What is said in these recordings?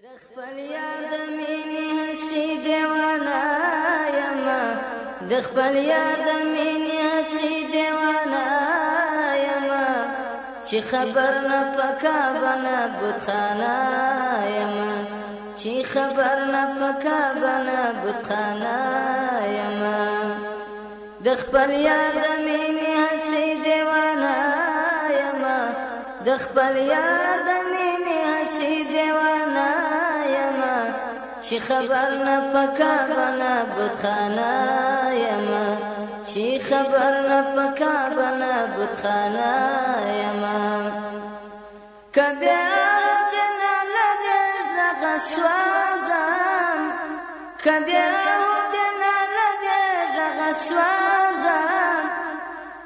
دخل يا دميني هسي ديوانا يما دخل يا دميني هسي ديوانا يما چی خبر نپکا بنا بودخانا يما چی خبر نپکا بنا بودخانا يما دخل يا دميني هسي ديوانا يما دخل يا دميني هسي ديوانا چی خبر نپکا بنا بودخانا یما چی خبر نپکا بنا بودخانا یما کبیا بنا لبیز غسوازم کبیا بنا لبیز غسوازم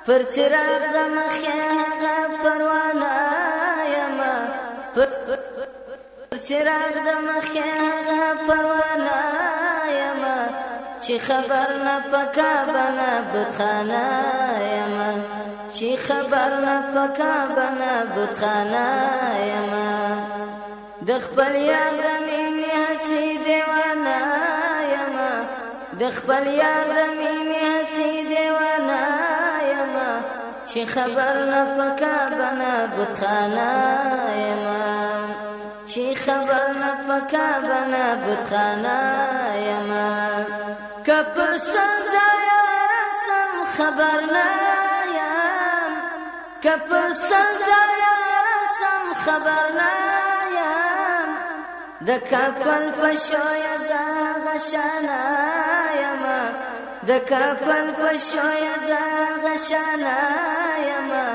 پر چراغ دمخیغ پروانا یما چراغ دمخیغ پروانا یما چی خبر نپکا بنا بودخانا یما چی خبر نپکا بنا بودخانا یما دخل یا دمینی هسی دیوانا یما دخل یا دمینی هسی دیوانا یما چی خبر نپکا بنا بودخانا یما چی خبر نپکا بنا بودخانا یما کپر سزایا رسم خبر نایم کپر سزایا رسم خبر نایم دکا کل پشوی زاغشانا یما دکا کل پشوی زاغشانا یما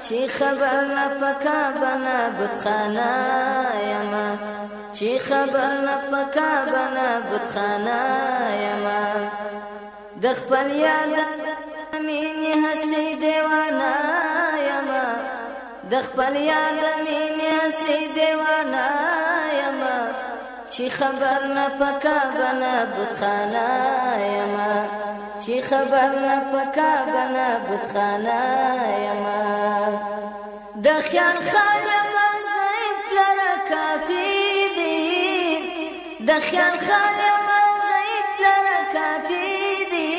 چی خبر نپکا بنا بودخانا یما چی خبر نپکا بنا بودخانا یما دخل یا دمینی هسی دیوانا یما دخل یا دمینی هسی دیوانا یما چی خبر نپکا بنا بودخانا یما چی خبر نپکا بنا بودخانا یما دخیال خالما زیب لرا کافی دی دخیال خالما زیب لرا کافی دی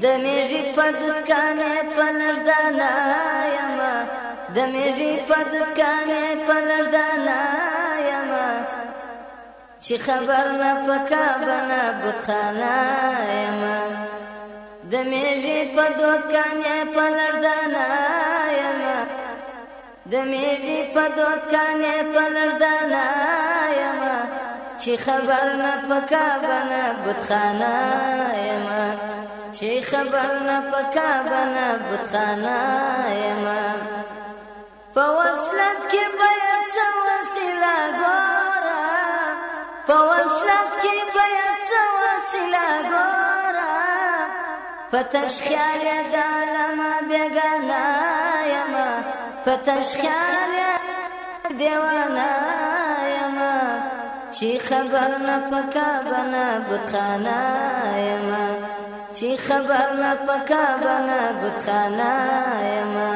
دمیجی پدتکانے پلردانا یما دمیجی پدتکانے پلردانا یما چی خبر نپکا بنا بودخانا یما دمیجی پدتکانے پلردانا یما دمیجی پدتکانے پلردانا یما چی خبر نپکا بنا بودخانا یما چی خبر نپکا بنا بودخانا یما فوصلت کی بیت سوسیلا گورا فوصلت کی بیت سوسیلا گورا فتشخیال دالما بیگانا یما فتشخیال دیوانا یما چی خبر نپکا بنا بودخانا یما چی خبر نپکا بنا بودخانا یما